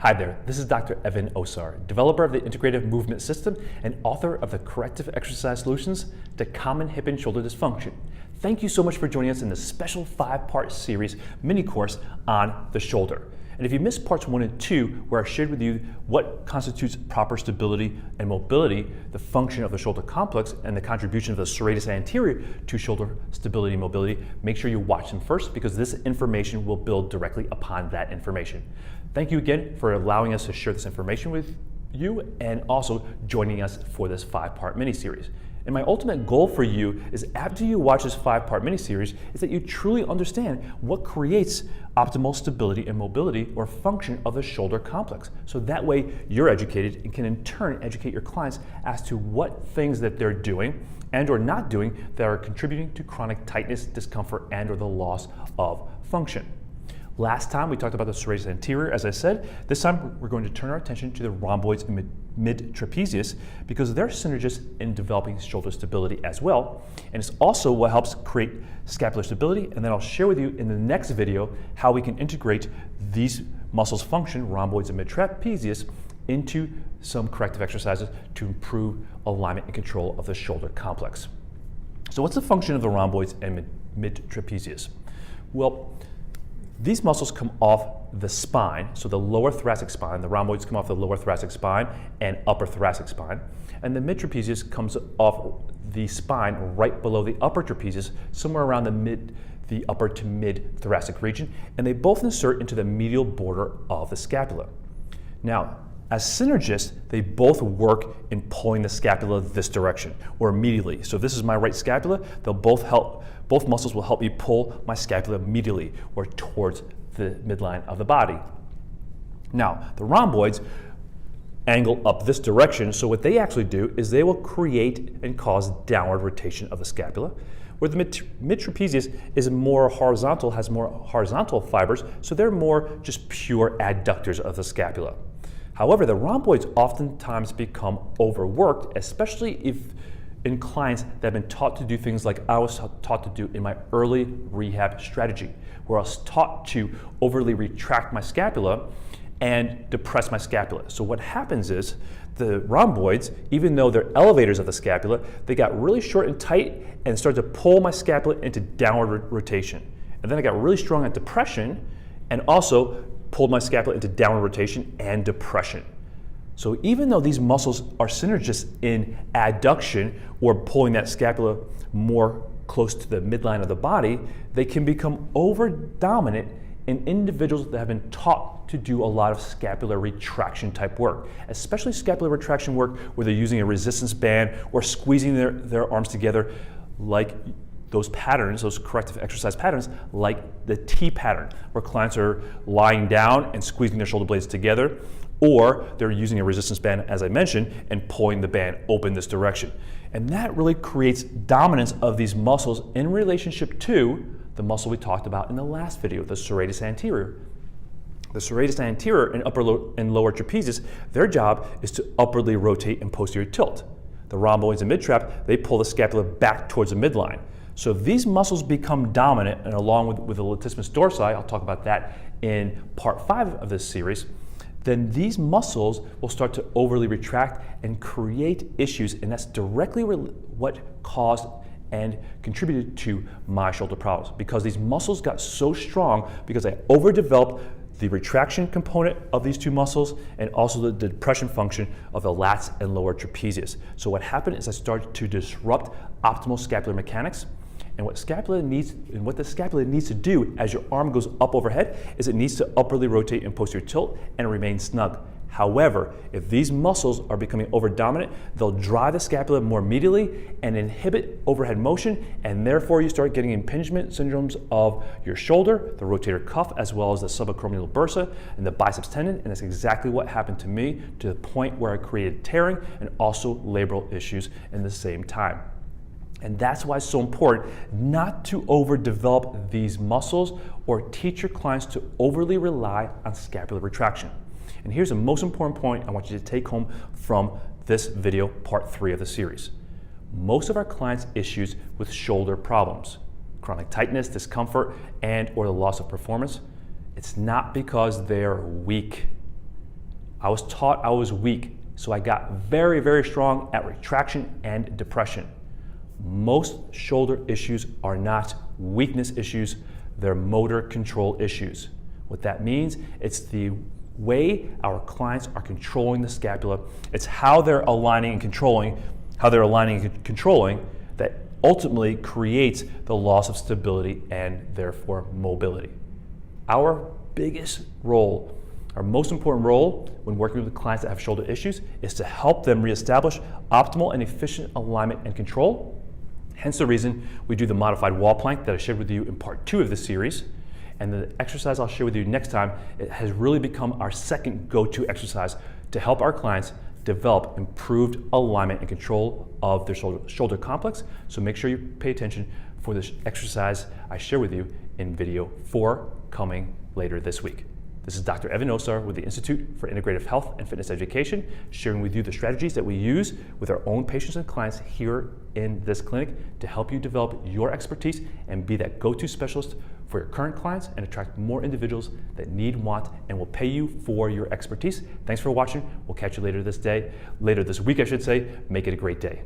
Hi there, this is Dr. Evan Osar, developer of the Integrative Movement System and author of the Corrective Exercise Solutions to Common Hip and Shoulder Dysfunction. Thank you so much for joining us in this special 5-part series mini course on the shoulder. And if you missed parts 1 and 2, where I shared with you what constitutes proper stability and mobility, the function of the shoulder complex, and the contribution of the serratus anterior to shoulder stability and mobility, make sure you watch them first because this information will build directly upon that information. Thank you again for allowing us to share this information with you and also joining us for this 5-part mini-series. And my ultimate goal for you is after you watch this 5-part mini-series is that you truly understand what creates optimal stability and mobility or function of the shoulder complex. So that way you're educated and can in turn educate your clients as to what things that they're doing and or not doing that are contributing to chronic tightness, discomfort, and or the loss of function. Last time we talked about the serratus anterior, as I said. This time we're going to turn our attention to the rhomboids and mid-trapezius because they're synergists in developing shoulder stability as well. And it's also what helps create scapular stability. And then I'll share with you in the next video how we can integrate these muscles' function, rhomboids and mid-trapezius, into some corrective exercises to improve alignment and control of the shoulder complex. So what's the function of the rhomboids and mid-trapezius? Well, these muscles come off the spine, so the lower thoracic spine. The rhomboids come off the lower thoracic spine and upper thoracic spine. And the mid-trapezius comes off the spine right below the upper trapezius, somewhere around the upper to mid-thoracic region. And they both insert into the medial border of the scapula. Now, as synergists, they both work in pulling the scapula this direction, or medially. So if this is my right scapula, they'll both muscles will help me pull my scapula medially, or towards the midline of the body. Now, the rhomboids angle up this direction, so what they actually do is they will create and cause downward rotation of the scapula, where the mid-trapezius is more horizontal, has more horizontal fibers, so they're more just pure adductors of the scapula. However, the rhomboids oftentimes become overworked, especially if in clients that have been taught to do things like I was taught to do in my early rehab strategy, where I was taught to overly retract my scapula and depress my scapula. So what happens is the rhomboids, even though they're elevators of the scapula, they got really short and tight and started to pull my scapula into downward rotation. And then I got really strong at depression and also pulled my scapula into downward rotation and depression. So even though these muscles are synergists in adduction or pulling that scapula more close to the midline of the body, they can become over-dominant in individuals that have been taught to do a lot of scapular retraction type work, especially scapular retraction work where they're using a resistance band or squeezing their arms together like those patterns, those corrective exercise patterns, like the T pattern, where clients are lying down and squeezing their shoulder blades together, or they're using a resistance band, as I mentioned, and pulling the band open this direction. And that really creates dominance of these muscles in relationship to the muscle we talked about in the last video, the serratus anterior. The serratus anterior and upper and lower trapezius, their job is to upwardly rotate and posterior tilt. The rhomboids and mid-trap, they pull the scapula back towards the midline. So if these muscles become dominant, and along with the latissimus dorsi, I'll talk about that in part 5 of this series, then these muscles will start to overly retract and create issues, and that's directly what caused and contributed to my shoulder problems, because these muscles got so strong because I overdeveloped the retraction component of these two muscles and also the depression function of the lats and lower trapezius. So what happened is I started to disrupt optimal scapular mechanics. And what the scapula needs to do as your arm goes up overhead is it needs to upwardly rotate and posterior tilt and remain snug. However, if these muscles are becoming over-dominant, they'll drive the scapula more medially and inhibit overhead motion, and therefore you start getting impingement syndromes of your shoulder, the rotator cuff, as well as the subacromial bursa and the biceps tendon, and that's exactly what happened to me, to the point where I created tearing and also labral issues in the same time. And that's why it's so important not to overdevelop these muscles or teach your clients to overly rely on scapular retraction. And here's the most important point I want you to take home from this video, part 3 of the series. Most of our clients' issues with shoulder problems, chronic tightness, discomfort, and or the loss of performance, it's not because they're weak. I was taught I was weak, so I got very, very strong at retraction and depression. Most shoulder issues are not weakness issues, they're motor control issues. What that means, it's the way our clients are controlling the scapula. It's how they're aligning and controlling, that ultimately creates the loss of stability and therefore mobility. Our biggest role, our most important role when working with clients that have shoulder issues is to help them reestablish optimal and efficient alignment and control. Hence the reason we do the modified wall plank that I shared with you in part 2 of this series. And the exercise I'll share with you next time, it has really become our second go-to exercise to help our clients develop improved alignment and control of their shoulder complex. So make sure you pay attention for this exercise I share with you in video 4 coming later this week. This is Dr. Evan Osar with the Institute for Integrative Health and Fitness Education, sharing with you the strategies that we use with our own patients and clients here in this clinic to help you develop your expertise and be that go-to specialist for your current clients and attract more individuals that need, want, and will pay you for your expertise. Thanks for watching. We'll catch you later this week, I should say. Make it a great day.